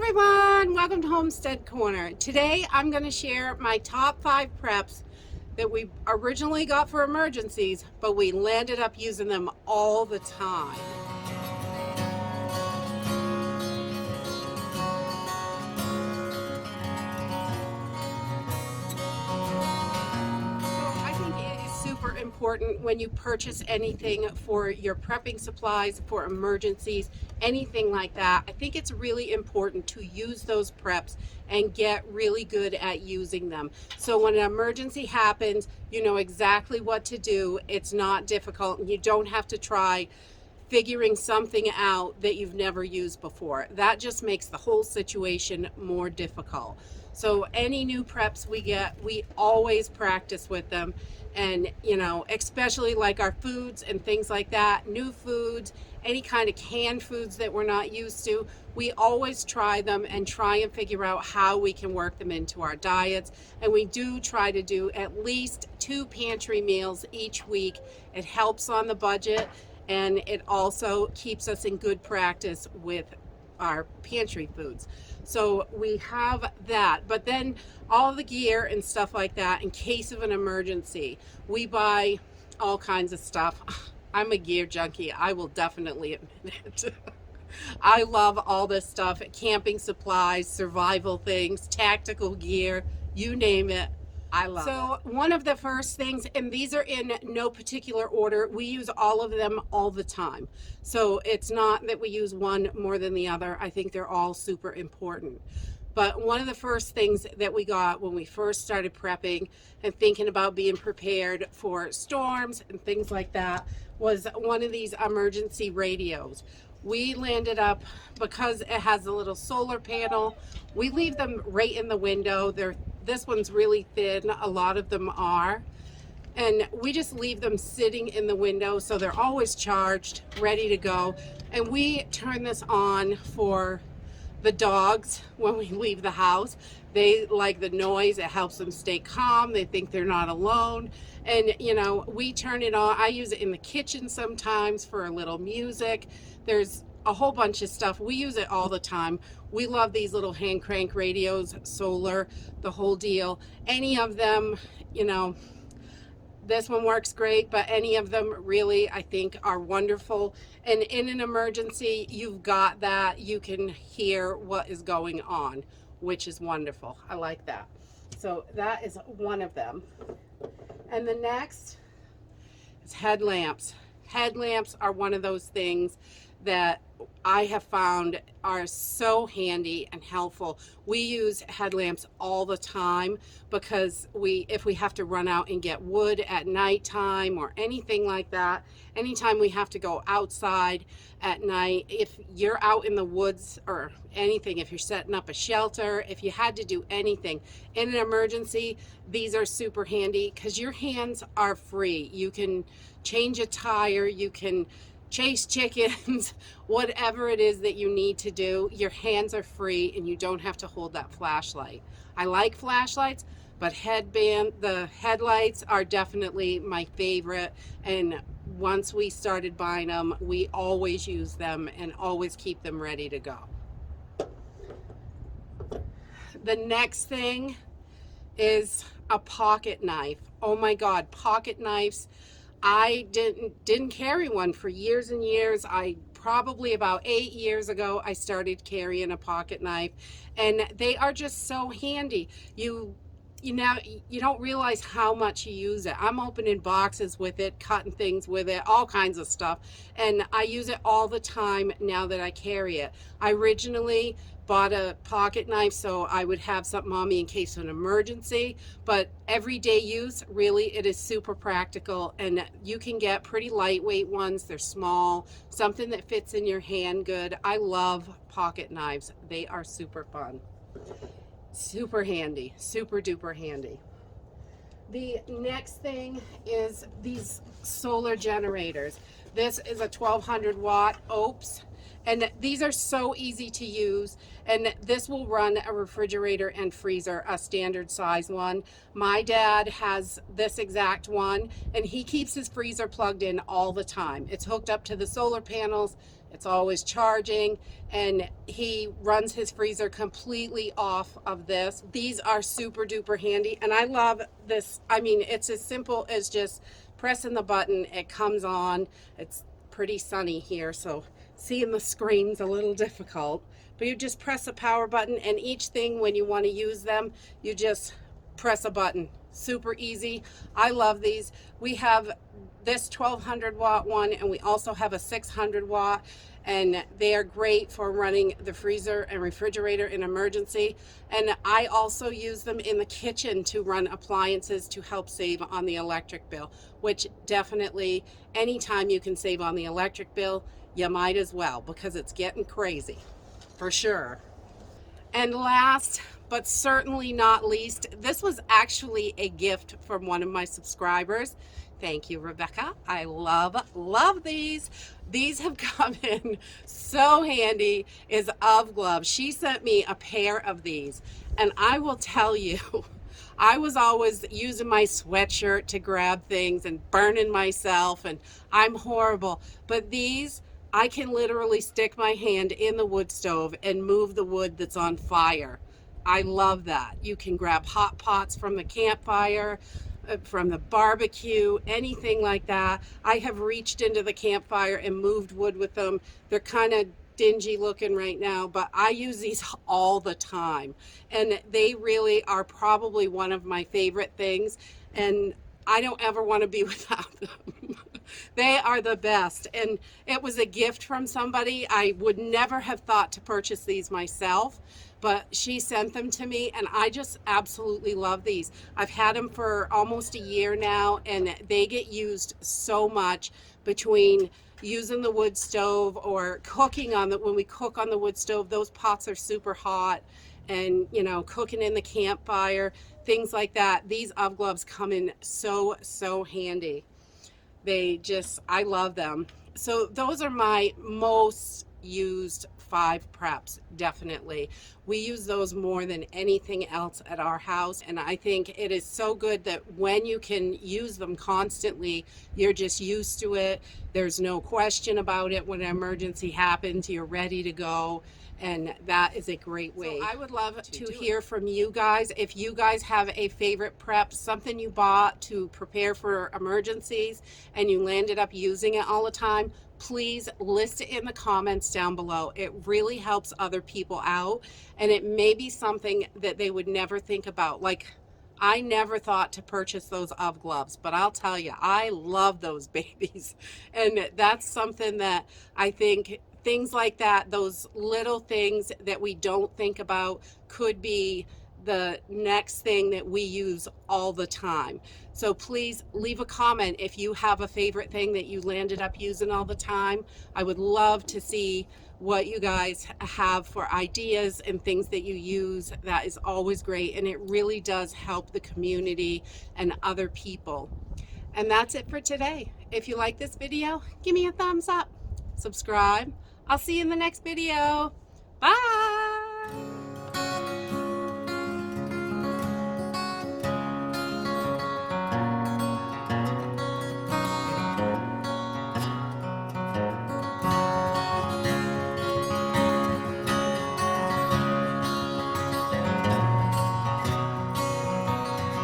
everyone, welcome to Homestead Corner. Today I'm going to share my top 5 preps that we originally got for emergencies, but we landed up using them all the time. Super important when you purchase anything for your prepping supplies, for emergencies, anything like that. I think it's really important to use those preps and get really good at using them. So when an emergency happens, you know exactly what to do. It's not difficult and you don't have to try figuring something out that you've never used before. That just makes the whole situation more difficult. So any new preps we get, we always practice with them. And especially like our foods and things like that, new foods, any kind of canned foods that we're not used to, we always try them and try and figure out how we can work them into our diets. And we do try to do at least 2 pantry meals each week. It helps on the budget and it also keeps us in good practice with our pantry foods. So we have that, but then all the gear and stuff like that in case of an emergency. We buy all kinds of stuff. I'm a gear junkie, I will definitely admit it. I love all this stuff, camping supplies, survival things, tactical gear, you name it. I love it. So one of the first things, and these are in no particular order, we use all of them all the time. So it's not that we use one more than the other. I think they're all super important. But one of the first things that we got when we first started prepping and thinking about being prepared for storms and things like that was one of these emergency radios. We landed up, because it has a little solar panel, we leave them right in the window. This one's really thin, a lot of them are, and we just leave them sitting in the window so they're always charged, ready to go. And we turn this on for the dogs when we leave the house. They like the noise, it helps them stay calm, they think they're not alone. And we turn it on. I use it in the kitchen sometimes for a little music. There's a whole bunch of stuff. We use it all the time. We love these little hand crank radios, solar, the whole deal. Any of them, this one works great, but any of them really, I think, are wonderful. And in an emergency, you've got that. You can hear what is going on, which is wonderful. I like that. So that is one of them. And the next is headlamps. Headlamps are one of those things that I have found are so handy and helpful. We use headlamps all the time because if we have to run out and get wood at nighttime or anything like that, anytime we have to go outside at night, if you're out in the woods or anything, if you're setting up a shelter, if you had to do anything in an emergency, these are super handy because your hands are free. You can change a tire, you can chase chickens, whatever it is that you need to do, your hands are free and you don't have to hold that flashlight. I like flashlights, but the headlights are definitely my favorite. And once we started buying them, we always use them and always keep them ready to go. The next thing is a pocket knife. Oh my God, pocket knives. I didn't carry one for years and years. Probably about 8 years ago, I started carrying a pocket knife, and they are just so handy. You don't realize how much you use it. I'm opening boxes with it, cutting things with it, all kinds of stuff, and I use it all the time now that I carry it. I originally bought a pocket knife so I would have something on me in case of an emergency, but everyday use, really, it is super practical, and you can get pretty lightweight ones. They're small, something that fits in your hand good. I love pocket knives. They are super fun, super handy, super duper handy. The next thing is these solar generators. This is a 1200 watt OPS. And these are so easy to use, and this will run a refrigerator and freezer, a standard size one. My dad has this exact one, and he keeps his freezer plugged in all the time. It's hooked up to the solar panels, It's always charging, and he runs his freezer completely off of this. These are super duper handy, and I love this. I mean, it's as simple as just pressing the button. It comes on. It's pretty sunny here, so seeing the screen's a little difficult, but you just press a power button, and each thing, when you want to use them, you just press a button. Super easy. I love these. We have this 1200 watt one, and we also have a 600 watt, and they are great for running the freezer and refrigerator in emergency. And I also use them in the kitchen to run appliances to help save on the electric bill, which definitely, anytime you can save on the electric bill, you might as well, because it's getting crazy for sure. And last but certainly not least, this was actually a gift from one of my subscribers. Thank you, Rebecca. I love these. These have come in so handy, is of gloves. She sent me a pair of these, and I will tell you, I was always using my sweatshirt to grab things and burning myself, and I'm horrible. But these, I can literally stick my hand in the wood stove and move the wood that's on fire. I love that. You can grab hot pots from the campfire, from the barbecue, anything like that. I have reached into the campfire and moved wood with them. They're kind of dingy looking right now, but I use these all the time, and they really are probably one of my favorite things, and I don't ever want to be without them. They are the best, and it was a gift from somebody. I would never have thought to purchase these myself, but she sent them to me, and I just absolutely love these. I've had them for almost a year now, and they get used so much between using the wood stove or cooking on the, when we cook on the wood stove, those pots are super hot, and you know, cooking in the campfire, things like that. These UV gloves come in so handy. They just, I love them. So those are my most used 5 preps, definitely. We use those more than anything else at our house, and I think it is so good that when you can use them constantly, you're just used to it. There's no question about it. When an emergency happens, you're ready to go, and that is a great way. So I would love to hear from you guys. If you guys have a favorite prep, something you bought to prepare for emergencies and you landed up using it all the time, please list it in the comments down below. It really helps other people out, and it may be something that they would never think about. Like, I never thought to purchase those UV gloves, but I'll tell you, I love those babies. And that's something that I think, things like that, those little things that we don't think about, could be the next thing that we use all the time. So please leave a comment if you have a favorite thing that you landed up using all the time. I would love to see what you guys have for ideas and things that you use. That is always great, and it really does help the community and other people. And that's it for today. If you like this video, give me a thumbs up, subscribe. I'll see you in the next video. Bye.